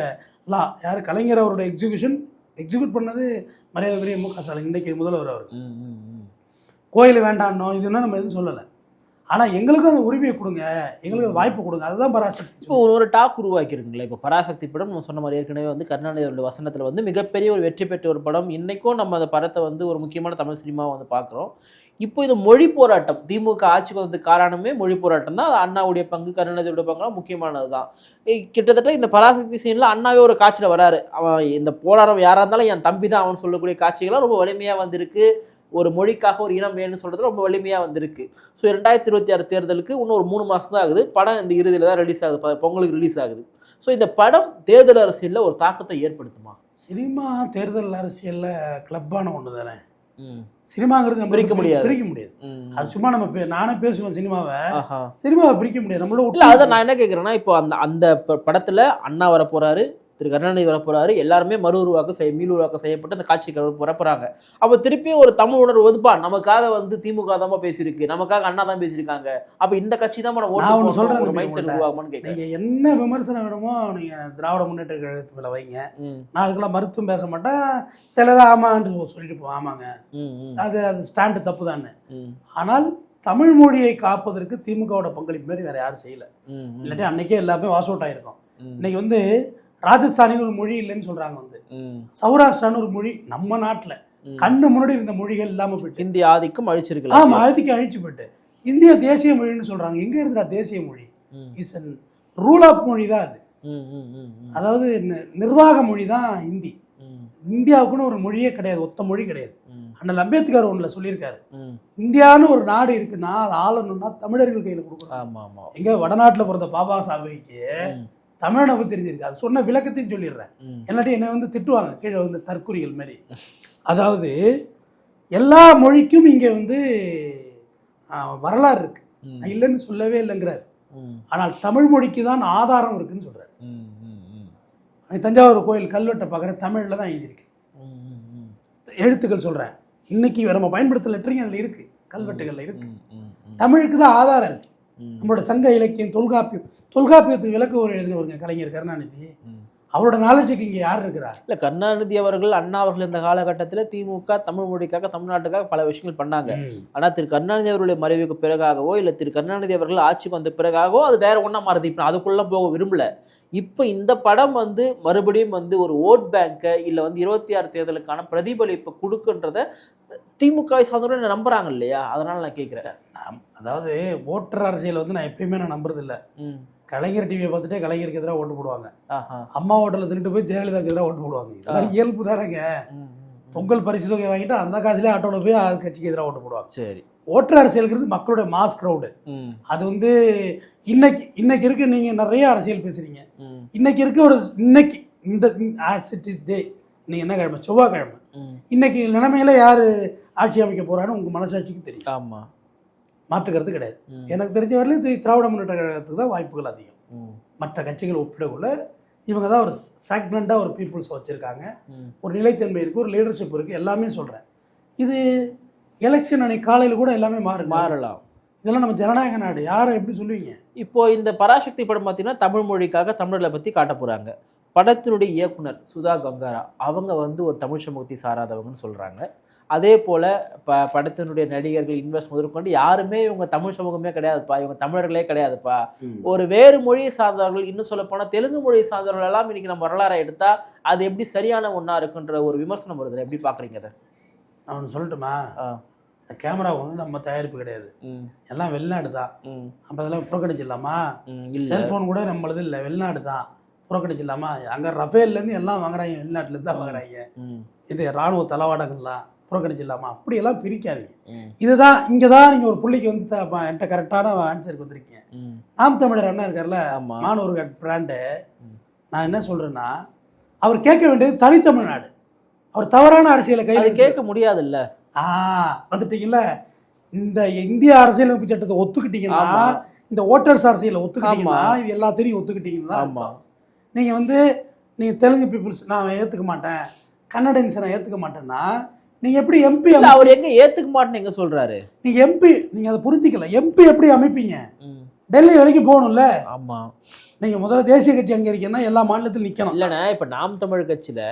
லா. யார்? கலைஞர் அவரோட எக்ஸிக்யூட் பண்ணது மரியாதைக்குரிய மு க ஸ்டாலின், இன்றைக்கு முதல்வர் அவர். கோயில் வேண்டான்னோ இதுன்னா நம்ம எதுவும் சொல்லலை. ஆனால் எங்களுக்கும் அந்த உரிமையை கொடுங்க, எங்களுக்கு அந்த வாய்ப்பு கொடுங்க, அதுதான் பராசக்தி. இப்போ ஒரு டாக் உருவாக்கிருக்குங்களே. இப்போ பராசக்தி படம் நம்ம சொன்ன மாதிரி ஏற்கனவே வந்து கருணாநிதி அவருடைய வசனத்தில் வந்து மிகப்பெரிய ஒரு வெற்றி பெற்ற ஒரு படம். இன்றைக்கும் நம்ம அந்த படத்தை வந்து ஒரு முக்கியமான தமிழ் சினிமாவை வந்து பார்க்குறோம். இப்போ இது மொழி போராட்டம், திமுக ஆட்சிக்கு வந்ததுக்கு காரணமே மொழி போராட்டம் தான். அண்ணாவுடைய பங்கு, கருணாநிதியோட பங்குலாம் முக்கியமானது தான். கிட்டத்தட்ட இந்த பராசக்தி சீனில் அண்ணாவே ஒரு காட்சியில் வராரு. அவன் இந்த போராட்டம் யாராக இருந்தாலும் என் தம்பி தான் அவன் சொல்லக்கூடிய காட்சிகள்லாம் ரொம்ப வலிமையாக வந்திருக்கு. ஒரு மொழிக்காக ஒரு இனம் வேணும்னு சொல்கிறது ரொம்ப வலிமையாக வந்திருக்கு. ஸோ 2026 தேர்தலுக்கு இன்னும் ஒரு 3 மாதம் தான் ஆகுது. படம் இந்த இறுதியில் தான் ரிலீஸ் ஆகுது, பொங்கலுக்கு ரிலீஸ் ஆகுது. ஸோ இந்த படம் தேர்தல் அரசியலில் ஒரு தாக்கத்தை ஏற்படுத்துமா? சினிமா தேர்தல் அரசியலில் கிளப்பான ஒன்று தானே. சினிமாங்கிறது நம்ம பிரிக்க முடியாது. அது சும்மா நம்ம நானே பேசுவேன் சினிமாவை பிரிக்க முடியாது நம்மளோட. அதை நான் என்ன கேட்குறேன்னா, இப்போ அந்த படத்தில் அண்ணா வர போகிறாரு, திரு கருணாநிதி வரப்போறாரு, எல்லாருமே மீளுருவாக்கம் செய்யப்பட்டு அந்த காட்சிக்கு வரப்போறாங்க. அப்போ திருப்பியும் ஒரு தமிழ் உணர்வு வந்துப்பா, நமக்காக வந்து திமுக தான் பேசியிருக்கு, நமக்காக அண்ணா தான் பேசியிருக்காங்க, அப்ப இந்த கட்சி தான் நான் சொல்றேன். நீங்க என்ன விமர்சனம் வேணுமோ நீங்க திராவிட முன்னேற்ற கழகத்து மேல வைங்க, நான் அதுக்கெல்லாம் மறுத்தும் பேச மாட்டேன். சிலதான் ஆமான்னு சொல்லிட்டு போவோம், ஆமாங்க அது ஸ்டாண்டு தப்பு தானே. ஆனால் தமிழ் மொழியை காப்பதற்கு திமுகவோட பங்களிப்பு மாதிரி வேற யாரும் செய்யல. இல்லாட்டி அன்னைக்கே எல்லாமே வாஷ் அவுட் ஆயிருக்கும். இன்னைக்கு வந்து ராஜஸ்தானின்னு ஒரு மொழி இல்லைன்னு சொல்றாங்க, வந்து சௌராஷ்டிரான்னு ஒரு மொழி நம்ம நாட்டில் கண்ணு முன்னாடி இருந்த மொழிகள் இல்லாம போயிட்டு இந்திய ஆதிக்கம் அழிச்சிருக்கு. ஆமா, அழிச்சு போயிட்டு இந்திய தேசிய மொழின்னு சொல்றாங்க. எங்க இருந்தா தேசிய மொழி? இஸ் அன் ரூல் ஆஃப் மொழி தான் அது. அதாவது நிர்வாக மொழி தான் ஹிந்தி. இந்தியாவுக்குன்னு ஒரு மொழியே கிடையாது, ஒத்த மொழி கிடையாது. அண்ணல் அம்பேத்கர் ஒன்றுல சொல்லியிருக்காரு, இந்தியான்னு ஒரு நாடு இருக்குன்னா அது ஆளணும்னா தமிழர்கள் கையில் கொடுக்கணும். எங்க வடநாட்டில் பிறந்த பாபா சாஹிப்க்கு தமிழனை பற்றி தெரிஞ்சிருக்கு. அது சொன்ன விளக்கத்தையும் சொல்லிடுறேன், இல்லாட்டி என்னை வந்து திட்டுவாங்க கீழே வந்து தற்குறிகள் மாதிரி. அதாவது எல்லா மொழிக்கும் இங்கே வந்து வரலாறு இருக்கு, இல்லைன்னு சொல்லவே இல்லைங்கிறார். ஆனால் தமிழ் மொழிக்கு தான் ஆதாரம் இருக்குன்னு சொல்றாரு. தஞ்சாவூர் கோயில் கல்வெட்டை பார்க்குறேன், தமிழில் தான் எழுதியிருக்கு, எழுத்துக்கள் சொல்கிறேன். இன்னைக்கு நம்ம பயன்படுத்த லெட்டரிங் அதில் இருக்கு, கல்வெட்டுகளில் இருக்கு. தமிழுக்கு தான் ஆதாரம் இருக்கு. நம்மளோட சங்க இலக்கியம், தொல்காப்பியத்துக்கு விளக்க ஒரு எழுதினவருங்க கலைஞர் கருணாநிதி. அவரோட நாலேஜுக்கு இங்கே யார் இருக்கிறார்? இல்லை, கருணாநிதி அவர்கள், அண்ணா அவர்கள் இந்த காலகட்டத்தில் திமுக தமிழ் மொழிக்காக தமிழ்நாட்டுக்காக பல விஷயங்கள் பண்ணாங்க. ஆனால் திரு கருணாநிதி அவர்களுடைய மறைவுக்கு பிறகாகவோ இல்லை திரு கருணாநிதி அவர்கள் ஆட்சிக்கு வந்த பிறகாகவோ அது வேற ஒன்றா மாறுது. இப்போ அதுக்குள்ளே போக விரும்பல. இப்போ இந்த படம் வந்து மறுபடியும் வந்து ஒரு ஓட் பேங்கை இல்லை வந்து 26 தேர்தலுக்கான பிரதிபலிப்பை கொடுக்குன்றத திமுக சார்ந்தவர்கள் நம்புறாங்க இல்லையா? அதனால நான் கேட்குறேன். அதாவது ஓட்டர் அரசியல் வந்து நான் எப்பயுமே நான் நம்புறதில்லை. கலைஞர் டிவியை பார்த்துட்டே கலைஞருக்கு எதிராக ஓட்டு போடுவாங்க, அம்மா ஹோட்டலில் தின்னுட்டு போய் ஜெயலலிதாவுக்கு எதிராக ஓட்டு போடுவாங்க. இதெல்லாம் இயல்பு தானேங்க. பொங்கல் பரிசு தொகை வாங்கிட்டு அந்த காசுலேயே ஆட்டோவில் போய் அது கட்சிக்கு எதிராக ஓட்டு போடுவாங்க. சரி, ஓட்டர் அரசியலுங்கிறது மக்களுடைய மாஸ் க்ரௌடு. அது வந்து இன்னைக்கு இருக்கு. நீங்க நிறைய அரசியல் பேசுறீங்க. இன்னைக்கு இருக்கு ஒரு இன்னைக்கு இந்த டே, நீங்க என்ன கிழமை? செவ்வாய்க்கிழமை. இன்னைக்கு நிலைமையில யாரு ஆட்சி அமைக்க போறான்னு உங்க மனசாட்சிக்கு தெரியும். ஆமா, மாற்றுக்கிறது கிடையாது. எனக்கு தெரிஞ்ச வரையிலும் திராவிட முன்னேற்ற கழகத்துக்கு தான் வாய்ப்புகள் அதிகம். மற்ற கட்சிகள் ஒப்பிடக்குள்ள இவங்க தான் ஒரு செக்மெண்ட்டாக ஒரு பீப்புள்ஸ் வச்சுருக்காங்க. ஒரு நிலைத்தன்மை இருக்குது, ஒரு லீடர்ஷிப் இருக்குது, எல்லாமே சொல்கிறேன். இது எலெக்ஷன் அன்னைக்கு காலையில் கூட எல்லாமே மாறலாம். இதெல்லாம் நம்ம ஜனநாயக நாடு, யாரை எப்படி சொல்லுவீங்க? இப்போ இந்த பராசக்தி படம் பார்த்தீங்கன்னா தமிழ் மொழிக்காக தமிழர்களை பற்றி காட்ட போகிறாங்க. படத்தினுடைய இயக்குனர் சுதா கங்காரா அவங்க வந்து ஒரு தமிழ் சமூகத்தை சாராதவங்கன்னு சொல்றாங்க. அதே போல படத்தினுடைய நடிகர்கள் இன்வெஸ்ட் முதற்கொண்டு யாருமே இவங்க தமிழ் சமூகமே கிடையாதுப்பா, இவங்க தமிழர்களே கிடையாதுப்பா, ஒரு வேறு மொழியை சார்ந்தவர்கள், இன்னும் சொல்ல போனா தெலுங்கு மொழியை சார்ந்தவர்கள் எல்லாம் இன்னைக்கு நம்ம வரலாறை எடுத்தா அது எப்படி சரியான ஒண்ணா இருக்குன்ற ஒரு விமர்சனம் வருது. எப்படி பாக்குறீங்க அதை? நான் சொல்லட்டுமா? இந்த கேமரா வந்து நம்ம தயாரிப்பு கிடையாது, எல்லாம் வெளிநாடு தான். அப்போ அதெல்லாம் புறக்கணிச்சிடலாமா? செல்ஃபோன் கூட நம்மளது இல்லை, வெளிநாடு தான், புறக்கணிச்சிடலாமா? அங்கே ரஃபேல்லேருந்து எல்லாம் வாங்குறாங்க, வெளிநாட்டிலேருந்து தான் வாங்குறாங்க. இது இராணுவ தளவாடங்கள்லாம் புறக்கணிச்சிடலாமா? அப்படியெல்லாம் பிரிக்காதீங்க. இதுதான் இங்கே தான் நீங்கள் ஒரு புள்ளிக்கு வந்து என்கிட்ட கரெக்டான ஆன்சருக்கு வந்திருக்கீங்க. நாம் தமிழர் அண்ணா இருக்கார்ல, மாணவர் பிராண்டு, நான் என்ன சொல்கிறேன்னா, அவர் கேட்க வேண்டியது தனித்தமிழ்நாடு. அவர் தவறான அரசியலை கையில் கேட்க முடியாதுல்ல. வந்துட்டீங்கல்ல, இந்த இந்திய அரசியலமைப்பு சட்டத்தை ஒத்துக்கிட்டீங்கன்னா, இந்த ஓட்டர்ஸ் அரசியலை ஒத்துக்கிட்டீங்கன்னா, இது எல்லாத்தையும் ஒத்துக்கிட்டீங்கன்னா தான். நீங்கள் வந்து நீங்கள் தெலுங்கு பீப்புள்ஸ் நான் ஏற்றுக்க மாட்டேன், கன்னடன்ஸை நான் ஏற்றுக்க மாட்டேன்னா நீங்கள் எப்படி எம்பி? அவர் எங்க ஏற்றுக்க மாட்டேன்னு எங்க சொல்றாரு? நீங்கள் எம்பி, நீங்கள் அதை புரிஞ்சிக்கல. எம்பி எப்படி அமைப்பீங்க? டெல்லி வரைக்கும் போகணும்ல. ஆமாம், நீங்கள் முதல்ல தேசிய கட்சி அங்கே இருக்கீங்கன்னா எல்லா மாநிலத்திலும் நிற்கணும். இல்லைண்ணா, இப்போ நாம் தமிழ் கட்சியில்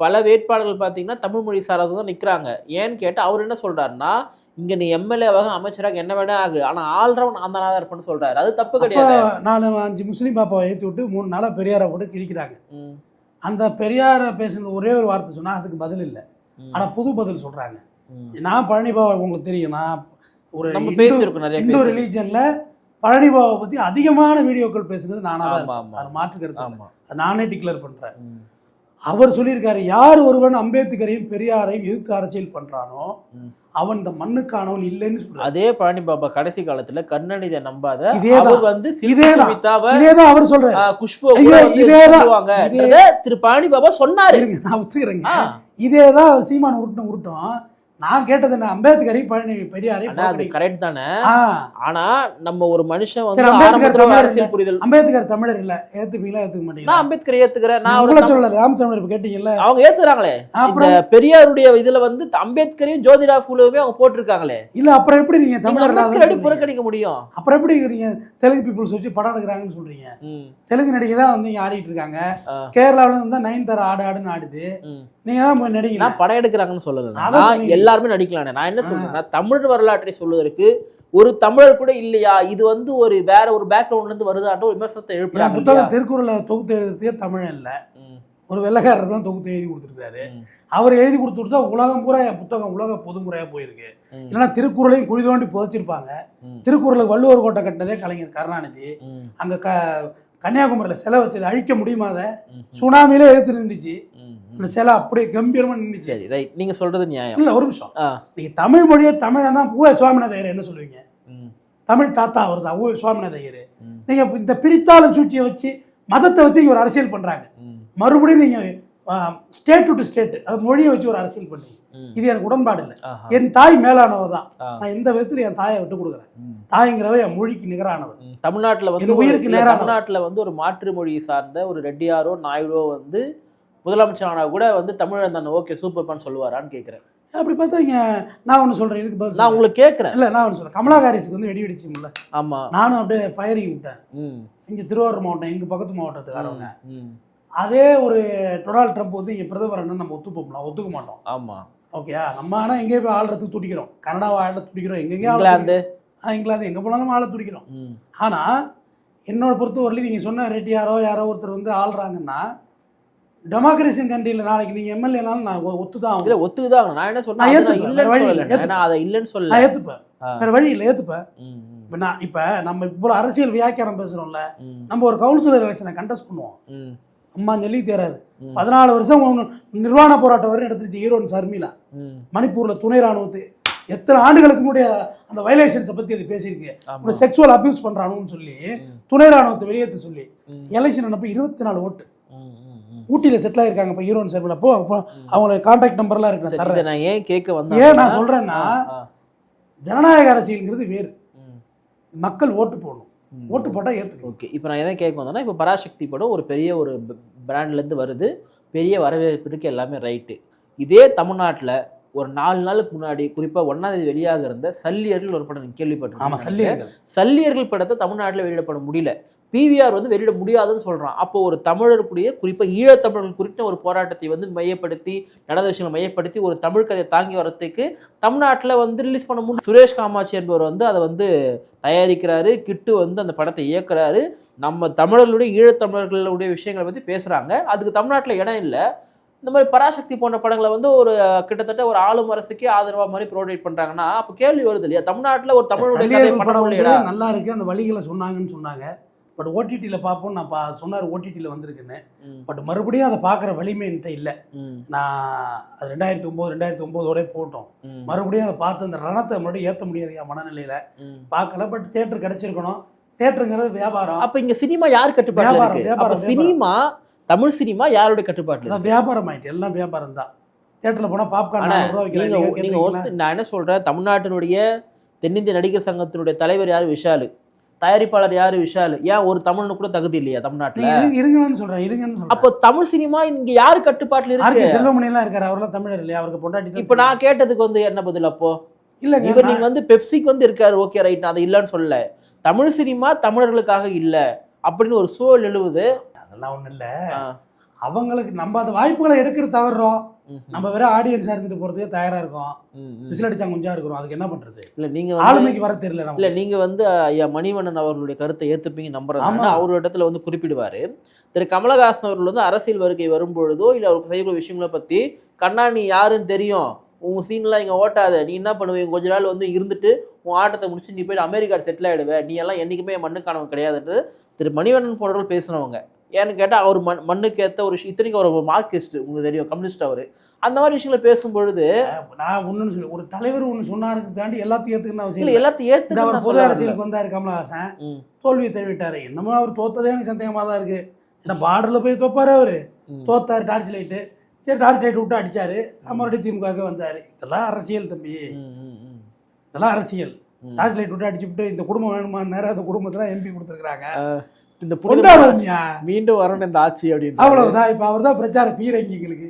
பல வேட்பாளர்கள் பார்த்தீங்கன்னா தமிழ் மொழி சாராதவங்க தான் நிற்கிறாங்க. ஏன்னு கேட்டால் அவர் என்ன சொல்றாருன்னா, இங்கே நீ எம்எல்ஏவாக அமைச்சராக என்ன வேணா ஆகு, ஆனால் ஆல்ரவுண்ட் அந்த நாளாக இருப்பேன்னு சொல்றாரு. அது தப்பு கிடையாது. 4-5 முஸ்லீம் பாப்பாவை ஏற்றி விட்டு 3 நாளாக பெரியாரை போட்டு கிழிக்கிறாங்க. அந்த பெரியாரை பேசுனது ஒரே ஒரு வார்த்தை சொன்னால் அதுக்கு பதில் இல்லை, ஆனால் புது பதில் சொல்கிறாங்க. நான் பழனி பாபா உங்களுக்கு தெரியும், நான் ஒரு இந்து ரிலீஜனில் பழனி பாபாவை பற்றி அதிகமான வீடியோக்கள் பேசுனது நானாக தான். அது மாற்றுக்கிறது, அது நானே டிக்ளேர் பண்ணுறேன். அவர் சொல்லியிருக்காரு, யார் ஒருவன் அம்பேத்கரையும் பெரியாரையும் எதிர்த்து அரசியல் பண்றானோ அவன் இந்த மண்ணுக்கானவன் இல்லைன்னு சொல்றாரு. அதே பழனி பாபா கடைசி காலத்துல கருணாநிதியை நம்பாத, இதேதான் அவர் சொல்றாரு. குஷ்பு திரு பழனி பாபா சொன்னாரு. நான் ஒத்துக்கிறேங்க, இதேதான் சீமான் உருட்டும். நான் கேட்டது என்ன, அம்பேத்கரை பழனி பெரியாரை கரெக்ட் தானே. ஆனா நம்ம ஒரு மனுஷன் அரசியல் புரிதல், அம்பேத்கர் தமிழர் இல்ல, ஏத்துப்பீங்களா ஏத்துக்க மாட்டீங்களா? நான் அம்பேத்கர் ஏத்துக்கிறேன். நான் சொல்லல, ராம் தமிழர் கேட்டீங்கல்ல, அவங்க ஏத்துறாங்களே. பெரியாருடைய இதுல வந்து அம்பேத்கரையும் ஜோதிரா ஃபூலேவுமே அவங்க போட்டிருக்காங்களே. இல்ல அப்புறம் எப்படி நீங்க தமிழர் புறக்கணிக்க முடியும்? அப்புறம் எப்படி நீங்க தெலுங்கு பீப்புள்ஸ் வச்சு படம் எடுக்கிறாங்கன்னு சொல்றீங்க? தெலுங்கு நடிகை தான் வந்து இங்க ஆடிட்டு இருக்காங்க. கேரளாவில இருந்து நயன்தாரா ஆடுன்னு ஆடுது. நீங்க தான் நடிகை படம் எடுக்கிறாங்கன்னு சொல்லல, எல்லாருமே நடிக்கலானே. நான் என்ன சொல்றேன்னா, தமிழ் வரலாற்றை சொல்வதற்கு ஒரு தமிழர் கூட இல்லையா, இது வந்து ஒரு வேற ஒரு பேக்ரவுண்ட்ல இருந்து வருதான்ற ஒரு விமர்சனத்தை எழுப்புறாங்க. புத்தகம் திருக்குறளை தொகுத்து எழுதுறதே தமிழ் இல்ல, ஒரு வெள்ளைக்காரர் தான் தொகுத்து எழுதி கொடுத்துருக்காரு. அவர் எழுதி கொடுத்துட்டு தான் உலகம் பூரா என் புத்தகம் உலக பொதுமுறையா போயிருக்கு. இல்லைன்னா திருக்குறளையும் குழி தோண்டி புதைச்சிருப்பாங்க. திருக்குறளுக்கு வள்ளுவர் கோட்டை கட்டினதே கலைஞர் கருணாநிதி. அங்க கன்னியாகுமரியில சிலை வச்சது அழிக்க முடியுமா? அதை சுனாமியிலே எதிர்த்து நின்றுச்சு, அந்த சிலை அப்படியே கம்பீரமா நின்றுச்சு. சரி, ரைட், நீங்க சொல்றது நியாயம். இல்ல ஒரு நிமிஷம், நீங்க தமிழ் மொழியை தமிழன் தான். பூவே சுவாமிநாத ஐயர் என்ன சொல்லுவீங்க? தமிழ் தாத்தா அவர் தான் பூவே சுவாமிநாத ஐயர். நீங்க இந்த பிரித்தாளும் சூழ்ச்சியை வச்சு மதத்தை வச்சு இங்க ஒரு அரசியல் பண்றாங்க. மறுபடியும் நீங்க ஸ்டேட் டு ஸ்டேட் அது மொழியை வச்சு ஒரு அரசியல் பண்ணி, இது எனக்கு உடன்பாடு இல்லை. என் தாய் மேலானவ தான், நான் எந்த விதத்துல என் தாயை விட்டு கொடுக்குறேன். தாய்ங்கிறவ என் மொழிக்கு நிகரானவர். தமிழ்நாட்டுல வந்து உயிருக்கு நேரம், தமிழ்நாட்டுல வந்து ஒரு மாற்று மொழி சார்ந்த ஒரு ரெட்டியாரோ நாயுடோ வந்து முதலமைச்சரான கூட வந்து தமிழன் தானே, ஓகே சூப்பர்பான்னு சொல்லுவாரான்னு கேட்குறேன். அப்படி பார்த்தா இங்கே நான் ஒன்று சொல்கிறேன், இதுக்கு பதில் நான் உங்களுக்கு கேட்குறேன். இல்லை நான் ஒன்று சொல்கிறேன், கமலா ஹாரிஸுக்கு வந்து வெடி வெடிச்சிங்கள. ஆமாம், நானும் அப்படியே ஃபயரிங் விட்டேன். இங்கே திருவாரூர் மாவட்டம் எங்கள் பக்கத்து மாவட்டத்துக்காரவங்க. அதே ஒரு டொனால்ட் ட்ரம்ப் வந்து இங்கே பிரதமர் நம்ம ஒத்துப்போம்லாம், ஒத்துக்க மாட்டோம். ஆமாம், ஓகேயா? நம்ம ஆனால் எங்கேயும் போய் ஆள்றதுக்கு துடிக்கிறோம், கனடாவை ஆள துடிக்கிறோம், எங்கெங்கேயும் இங்கிலாந்து எங்கே போனாலும் ஆள துடிக்கிறோம். ஆனால் என்னோட பொறுத்தவரையிலும் நீங்கள் சொன்ன ரெட்டியாரோ யாரோ ஒருத்தர் வந்து ஆள்றாங்கன்னா, டெமோக்ரேசியன் கண்ட்ரியில் நாளைக்கு நீங்கள் எம்எல்ஏனாலும் நான் ஒத்துதான். இல்லை ஒத்துக்குதான். நான் என்ன சொன்னேன், இல்லைன்னு சொல்ல, நான் ஏற்றுப்பேன், வேறு வழி இல்லை, ஏற்றுப்பேன். இப்போ நான் இப்போ நம்ம இவ்வளோ அரசியல் வியாக்கியானம் பேசுகிறோம்ல, நம்ம ஒரு கவுன்சிலர் எலெக்ஷனை கண்டெஸ்ட் பண்ணுவோம். அம்மா சொல்லி தேராது. 14 வருஷம் நிர்வாண போராட்டம் வரை நடந்துருச்சு ஈரோடு சர்மிளா. மணிப்பூரில் துணை ராணுவத்தை எத்தனை ஆண்டுகளுக்கு முன்னாடி அந்த வயலேஷன்ஸை பற்றி அது பேசியிருக்கு. ஒரு செக்ஷுவல் அபியூஸ் பண்ணுறானுன்னு சொல்லி துணை ராணுவத்தை வெளியேற்ற சொல்லி எலெக்ஷன் அனுப்ப 24 ஓட்டு. ஊட்டியில் செட்டில் ஆயிருக்காங்க இப்போ ஈரோடு சர்மிளா. அப்போ அவங்களோட கான்டாக்ட் நம்பர்லாம் இருக்கு தர்றேன். நான் ஏன் கேட்க வந்தேன், ஏன் நான் சொல்கிறேன்னா, ஜனநாயக அரசியல்ங்கிறது வேறு, மக்கள் ஓட்டு போடணும், ஓட்டு போட்டால் ஏற்றுக்கு. ஓகே, இப்போ நான் எதை கேட்க வந்தேன்னா, இப்போ பராசக்தி படம் ஒரு பெரிய ஒரு பிராண்ட்லேருந்து வருது, பெரிய வரவேற்பு இருக்குது, எல்லாமே ரைட்டு. இதே தமிழ்நாட்டில் ஒரு 4 நாளுக்கு முன்னாடி குறிப்பா 1ஆம் தேதி வெளியாக இருந்த சல்லியர்கள் ஒரு படம் நீங்க ஆமா கேள்விப்பட்டிருக்கீங்க. சல்லியர்கள் சல்லியர்கள் படத்தை தமிழ்நாட்டில் வெளியிடப்பட முடியல. பிவிஆர் வந்து வெளியிட முடியாதுன்னு சொல்றான். அப்போ ஒரு தமிழருக்குரிய குறிப்பா ஈழத்தமிழர்கள் குறித்த ஒரு போராட்டத்தை வந்து மையப்படுத்தி நடந்த விஷயங்களை மையப்படுத்தி ஒரு தமிழ் கதையை தாங்கி வரத்துக்கு தமிழ்நாட்டில் வந்து ரிலீஸ் பண்ண முடியும். சுரேஷ் காமாட்சி என்பவர் வந்து அதை வந்து தயாரிக்கிறாரு. கிட்டு வந்து அந்த படத்தை இயக்குறாரு. நம்ம தமிழர்களுடைய ஈழத்தமிழர்களுடைய விஷயங்களை பத்தி பேசுறாங்க. அதுக்கு தமிழ்நாட்டில் இடம் இல்லை. இந்த மாதிரி பராசக்தி போன்ற படங்களை வந்து ஒரு கிட்டத்தட்ட ஒரு ஆளும் அரசுக்கே ஆதரவா மாதிரி ப்ரொவைட் பண்றாங்கன்னா அப்போ கேள்வி வருது இல்லையா, தமிழ்நாட்டில் ஒரு தமிழுடைய கதையை சல்லியர்கள் பண்ண படம் வந்து முடியலடா. நல்லா இருக்கு, அந்த வழிகளை சொன்னாங்கன்னு சொன்னாங்க. பட் ஓடிடியில் பார்ப்போம், நான் சொன்னார் ஓடிடியில் வந்திருக்குன்னு. பட் மறுபடியும் அதை பார்க்குற வலிமை என்கிட்ட இல்லை. நான் அது 2009 போட்டோம். மறுபடியும் அதை பார்த்து அந்த ரணத்தை மறுபடியும் ஏற்ற முடியாது என் மனநிலையில. பார்க்கல. But theatre கிடைச்சிருக்கணும். தியேட்டருங்கிறது வியாபாரம். அப்ப இங்க சினிமா யார் கட்டுப்பாட்டுல இருக்கு? அப்ப சினிமா, தமிழ் சினிமா யாருடைய கட்டுப்பாட்டுல? வியாபாரம் ஆயிட்டு, எல்லாம் வியாபாரம் தான். தியேட்டர்ல போனா பாப்கார்ன் நான் என்ன சொல்றேன், தமிழ்நாட்டினுடைய தென்னிந்திய நடிகர் சங்கத்தினுடைய தலைவர் யாரு? விஷாலு. தயாரிப்பாளர் யாரு? விஷாலு. ஏன் ஒரு தமிழ்னு கூட தகுதி இல்லையா தமிழ்நாட்டுல? இருங்கன்னு சொல்றேன். அப்போ தமிழ் சினிமா இங்க யாரு கட்டுப்பாட்டுல இருக்கு? செல்வமணி எல்லாம் இருக்காரு, அவரெல்லாம் தமிழர் இல்லையா? அவருக்கு பொண்டாட்டி. இப்ப நான் கேட்டதுக்கு வந்து என்ன பதில்? அப்போ இல்ல இவர் நீங்க வந்து பெப்சிக்கு வந்து இருக்காரு, ஓகே ரைட், நான் அதை இல்லைன்னு சொல்லல. தமிழ் சினிமா தமிழர்களுக்காக இல்ல அப்படின்னு ஒரு சூழல் எழுவுது. அதெல்லாம் ஒண்ணும் இல்ல. அவங்களுக்கு நம்ம அந்த வாய்ப்புகளை எடுக்கிறது தவறுறோம். நம்ம வேற ஆடியன்ஸா இருந்துட்டு போறதுக்கே தயாரா இருக்கோம். விசில் அடிச்சா கொஞ்சம் இருக்கிறோம். அதுக்கு என்ன பண்றது? இல்ல நீங்க ஆளுமைக்கு வர தெரியல. இல்ல நீங்க வந்து ஐயா மணிவண்ணன் அவர்களுடைய கருத்தை ஏத்துப்பீங்க நம்புறாங்க. அவர் இடத்துல வந்து குறிப்பிடுவாரு, திரு கமலஹாசன் அவர்கள் வந்து அரசியல் வருகை வரும்பொழுதோ இல்ல அவர் செய்யக்கூடிய விஷயங்களை பத்தி, கண்ணா நீ யாருன்னு தெரியும், உங்க சீன்லாம் இங்க ஓட்டாத, நீ என்ன பண்ணுவீங்க, கொஞ்ச நாள் வந்து இருந்துட்டு உன் ஆட்டத்தை முடிச்சு நீ போயிட்டு அமெரிக்கா செட்டில் ஆயிடுவேன், நீ எல்லாம் என்னைக்குமே மண்ணுக்கானவன் கிடையாதுன்றது திரு மணிவண்ணன் போன்றவர்கள் பேசினவங்க. ஏன்னு கேட்டால் அவர் மண்ணுக்கு ஏற்ற ஒரு விஷயம். இத்தனைக்கு ஒரு மார்க்சிஸ்ட், உங்களுக்கு தெரியும், கம்யூனிஸ்ட். அவர் அந்த மாதிரி விஷயங்களை பேசும்பொழுது நான் ஒன்றுன்னு சொல்லி ஒரு தலைவர் ஒன்று சொன்னாருக்கு தாண்டி எல்லாத்தையும் ஏற்றுக்கணும் அவசியம் இல்லை. எல்லாத்தையும் ஏற்று அவர் பொது அரசியலுக்கு வந்தார் கமலஹாசன், தோல்வியை தெரிவிட்டார். என்னமோ அவர் தோத்ததே எனக்கு சந்தேகமாக தான் இருக்குது. ஏன்னா பார்டரில் போய் தோப்பார், அவர் தோத்தார். டார்ச் லைட்டு, சரி டார்ச் லைட் விட்டு அடித்தார், மறுபடியும் திமுக வந்தார். இதெல்லாம் அரசியல் தம்பி, இதெல்லாம் அரசியல். டார்ச் லைட் விட்டு அடிச்சு விட்டு இந்த குடும்பம் வேணுமா நேரம் அந்த குடும்பத்தில் எம்பி கொடுத்துருக்குறாங்க. இந்த மீண்டும் வரணும் இந்த ஆட்சி அப்படின்னு அவ்வளவுதான். இப்ப அவர் தான் பிரச்சார பீரங்கி, எங்களுக்கு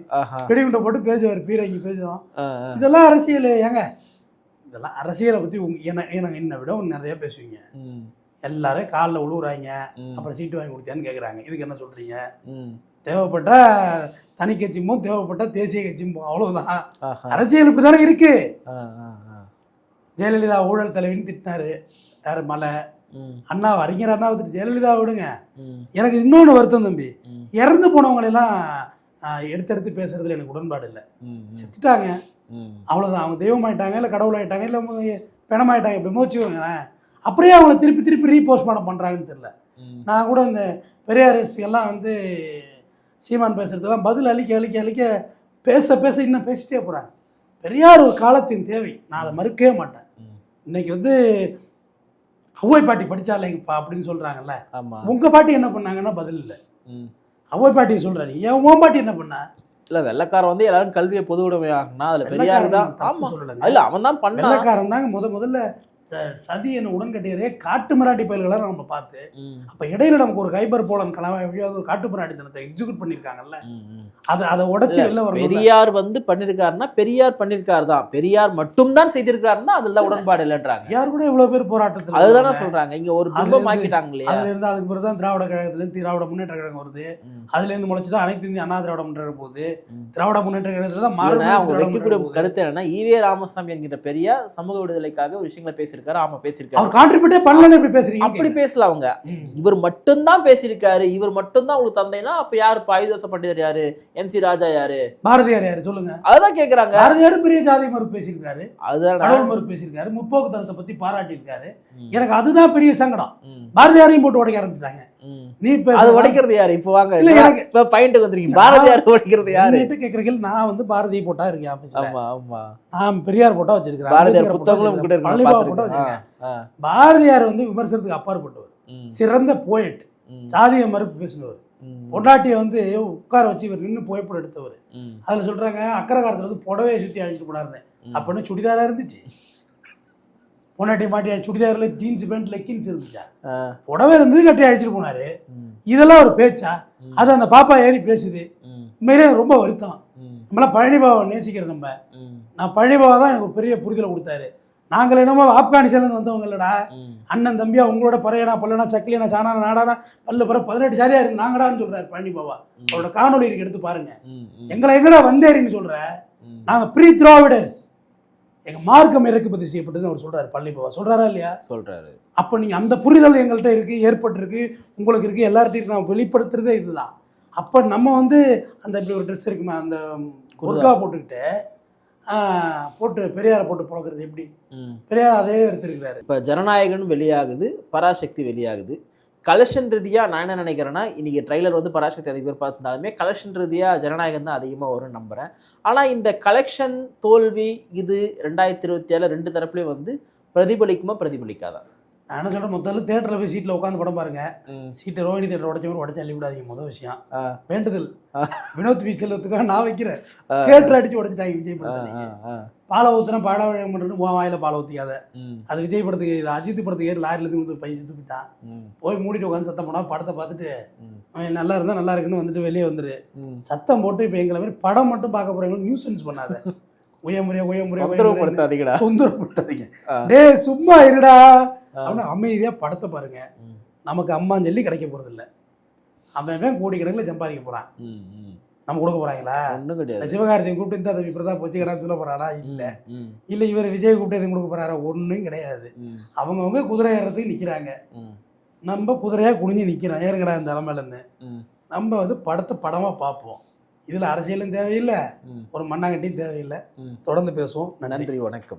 வெடிகுண்டை போட்டு பேசுவார், பீரங்கி பேசுவோம். இதெல்லாம் அரசியல் ஏங்க, இதெல்லாம் அரசியலை பத்தி என்னை விட நிறைய பேசுவீங்க. எல்லாரும் காலில் உழுவுறாங்க, அப்புறம் சீட்டு வாங்கி கொடுத்தியான்னு கேட்குறாங்க. இதுக்கு என்ன சொல்றீங்க? தேவைப்பட்ட தனி கட்சியும் தேவைப்பட்ட தேசிய கட்சியும், அவ்வளவுதான். அரசியல் இப்படிதானே இருக்கு. ஜெயலலிதா ஊழல் தலைவின்னு திட்டினாரு யாரு? மலை அண்ணா, அறிஞர் அண்ணா வந்துட்டு ஜெயலலிதா விடுங்க. எனக்கு இன்னொன்று வருத்தம் தம்பி, இறந்து போனவங்களெல்லாம் எடுத்து பேசுறதுல எனக்கு உடன்பாடு இல்லை. செத்துட்டாங்க, அவ்வளோதான். அவங்க தெய்வமாயிட்டாங்க, இல்லை கடவுளாயிட்டாங்க, இல்லை பிணமாயிட்டாங்க, இப்படி மோச்சுவாங்களேன். அப்படியே அவங்கள திருப்பி ரீபோஸ்ட் பண்ணுறாங்கன்னு தெரியல. நான் கூட இந்த பெரியாரிஸ்டுகள்லாம் வந்து சீமான் பேசுறதுலாம் பதில் அளிக்க பேச இன்னும் பேசிட்டே போகிறாங்க. பெரியார் ஒரு காலத்தின் தேவை, நான் அதை மறுக்கவே மாட்டேன். இன்னைக்கு வந்து அவ்வை பாட்டி படிச்சாலேங்கப்பா அப்படின்னு சொல்றாங்கல்ல, உங்க பாட்டி என்ன பண்ணாங்கன்னா பதில் இல்லை. அவ்வை பாட்டி சொல்றாரு, ஏன் உன் பாட்டி என்ன பண்ணா? இல்ல வெள்ளக்காரன் வந்து எல்லாரும் கல்வியை பொது உடைமையாகனா அதுல பெரியார் தான் சொல்லல, இல்ல அவன் தான் பண்ண. வெள்ளக்காரன் தாங்க முதல்ல சதி என்ன உடன்கட்டியதே காட்டு மிராட்டி பயல்களை நம்ம பார்த்து, அப்ப இடையில நமக்கு ஒரு கைபர் போலன் கலவாய் வழியாக ஒரு காட்டு மிராட்டித்தனத்தை எக்ஸிக்யூட் பண்ணிருக்காங்கல்ல, அதை உடைச்சு வெளில வரும். பெரியார் வந்து பண்ணிருக்காருன்னா பெரியார் பண்ணிருக்காரு தான், பெரியார் மட்டும் தான் செய்திருக்காருன்னா அதுல உடன்பாடு இல்லைன்றாங்க. யார் கூட இவ்வளவு பேர் போராட்டத்தில் அதுதானே சொல்றாங்க. இங்க ஒரு பிம்பம் ஆக்கிட்டாங்களே. அதுல இருந்து அதுக்கு பிறகு தான் திராவிட கழகத்துல இருந்து திராவிட முன்னேற்ற கழகம் வருது. அதுல இருந்து முளைச்சுதான் அனைத்து இந்திய அண்ணா திராவிட முன்னேற்ற போகுது. திராவிட முன்னேற்ற கழகத்துல தான் வைக்கக்கூடிய கருத்து என்னன்னா, ஈவே ராமசாமி என்கிற பெரியார் சமூக விடுதலைக்காக விஷயங்களை பேசியிருக்காரு. ஆமா பேசியிருக்காரு. அவர் கான்ட்ரிபியூட்டே பண்ணலன்னு எப்படி பேசுறீங்க? அப்படி பேசல அவங்க. இவர் மட்டும்தான் பேசியிருக்காரு, இவர் மட்டும்தான் உங்களுக்கு தந்தைனா அப்ப யாரு? ஆயுதச பண்டிதர் யாரு? எம் சி ராஜா யாரு? பாரதியார் யாரு சொல்லுங்க? அதான் கேக்குறாங்க. பாரதியார் பெரிய ஜாதி மறுப்பு பேசியிருக்காரு, அதுதான் கடவுள் மறுப்பு பேசியிருக்காரு, முற்போக்கு தரத்தை பத்தி பாராட்டி இருக்காரு. எனக்கு அதுதான் பெரிய சங்கடம். பாரதியாரையும் போட்டு உடைக்க ஆரம்பிச்சிட்டாங்க. நீ அது உடைக்கிறது யாரு? இப்ப வாங்க இப்ப பாயிண்ட்க்கு வந்துறீங்க. பாரதியார் உடைக்கிறது யாரு கேக்குறீங்க? நான் வந்து பாரதியை போட்டா இருக்கேன் ஆபீஸ்ல. ஆமா ஆமா, நான் பெரியார் போட்டா வச்சிருக்கேன், பாரதியார் புத்தகங்களும் கூட இருக்கு, பள்ளிபா போட்டா வச்சிருக்கேன். பாரதியார் வந்து விமர்சனத்துக்கு அப்பாற்பட்டவர், சிறந்த போயட், சாதிய மறுப்பு பேசினவர், பொண்டாட்டியை வந்து உட்கார வச்சு இவர் நின்று புகைப்படம் எடுத்தவர். அதுல சொல்றாங்க அக்கறை காலத்துல வந்து புடவையை சுற்றி அழிச்சிட்டு போனாருன்னு. அப்படின்னு சுடிதாரா இருந்துச்சு, பொண்டாட்டி மாட்டி சுடிதார்ல ஜீன்ஸ் பேண்ட் லெக்கின்ஸ் இருந்துச்சா? புடவை இருந்தது, கட்டி அழிச்சிட்டு போனாரு. இதெல்லாம் ஒரு பேச்சா? அது அந்த பாப்பா ஏறி பேசுது. உண்மையிலே ரொம்ப வருத்தம். நம்மளாம் பழனிபாவை நேசிக்கிறேன். ம். நான் பழனிபாவா தான் எனக்கு ஒரு பெரிய புரிதலை கொடுத்தாரு. நாங்கள் என்னமோ ஆப்கானிஸ்தான்லேருந்து வந்தவங்க இல்லடா, அண்ணன் தம்பியா உங்களோட பறையனா பல்லனா சக்கிலியனா சாணானா நாடானா பல்லு பிற 18 ஜாதியாக இருந்து நாங்கடான்னு சொல்கிறாரு பழனிபாவா. அவரோட காணொலி இருக்கு, எடுத்து பாருங்க. எங்களை எங்கடா வந்தேரின்னு சொல்கிற, நாங்கள் ப்ரீ திராவிடர்ஸ், எங்கள் மார்க்கம் இறக்குமதி செய்யப்பட்டதுன்னு அவர் சொல்கிறாரு. பழனிபாவா சொல்கிறாரா இல்லையா? சொல்கிறாரு. அப்போ நீங்கள் அந்த புரிதல் எங்கள்கிட்ட இருக்குது, ஏற்பட்டிருக்கு, உங்களுக்கு இருக்குது, எல்லார்ட்டையும் நான் வெளிப்படுத்துறதே இதுதான். அப்போ நம்ம வந்து அந்த இப்படி ஒரு ட்ரெஸ் இருக்குமா, அந்த குர்கா போட்டுக்கிட்டு போட்டு பெரியாரை போட்டு புழக்கிறது எப்படி? பெரியார் அதே எடுத்துருக்கிறாரு. இப்போ ஜனநாயகன் வெளியாகுது, பராசக்தி வெளியாகுது. கலெக்ஷன் ரீதியாக நான் என்ன நினைக்கிறேன்னா, இன்றைக்கி ட்ரைலர் வந்து பராசக்தி அதிக பேர் பார்த்துருந்தாலுமே கலெக்ஷன் ரீதியாக ஜனநாயகன் தான் அதிகமாக வரும்னு நம்புகிறேன். ஆனால் இந்த கலெக்ஷன் தோல்வி இது 2027 ரெண்டு தரப்புலேயும் வந்து பிரதிபலிக்குமா பிரதிபலிக்காதா? நான் என்ன சொல்கிறேன், முதல்ல தேட்டரில் போய் சீட்டில் உட்காந்து படம் பாருங்க. சீட்டை ரோஹிணி தேட்டர் உடச்சவங்க உடச்சி அள்ளி விடாதீங்க. முதல் விஷயம் வேண்டுதல். வினோத் பீச்சலுக்காக நான் வைக்கிறேன். தேட்டர் அடிச்சு உடச்சிட்டாங்க விஜய் படத்தை. பாலை ஊத்துனா பாட பண்ணுறேன்னு வாயில பாலை ஊற்றிக்காத. அது விஜய் படத்துக்கு, இது அஜித் படத்துக்கு ஏறி லாரில இருந்து பைசு தூக்கிட்டான். போய் மூடிட்டு உட்காந்து சத்தம் போனா படத்தை பார்த்துட்டு நல்லா இருந்தா நல்லா இருக்குன்னு வந்துட்டு வெளியே வந்துரு. சத்தம் போட்டு இப்போ எங்களை மாதிரி படம் மட்டும் பார்க்க போறவங்களுக்கு நியூசன்ஸ் பண்ணாத. தொந்தரவுப்படுத்தாதீங்க. டே சும்மா இருடா அப்படின்னு அமைதியா படத்தை பாருங்க. நமக்கு அம்மான்னு சொல்லி கிடைக்க போறது இல்லை. அவன் கோடிக்கணக்கில் சம்பாதிக்க போறான். நம்ம கொடுக்க போறாங்களா? ஒன்றும் கிடையாது. சிவகார்த்தியை கூப்பிட்டு இந்த தம்பி பிரதாப் வச்சு கடை சொல்ல போறாரா? இல்லை. இல்லை இவர் விஜய் கூப்பிட்டு எதுவும் கொடுக்க போறாரா? ஒன்றும் கிடையாது. அவங்கவுங்க குதிரை ஏறதுக்கு நிற்கிறாங்க. நம்ம குதிரையா குனிஞ்சு நிற்கிறோம். ஏறுங்கடா இந்த தலைமையிலேருந்து. நம்ம வந்து படத்தை படமாக பார்ப்போம். இதில் அரசியலும் தேவையில்லை, ஒரு மண்ணாங்கட்டியும் தேவையில்லை. தொடர்ந்து பேசுவோம். நன்றி, வணக்கம்.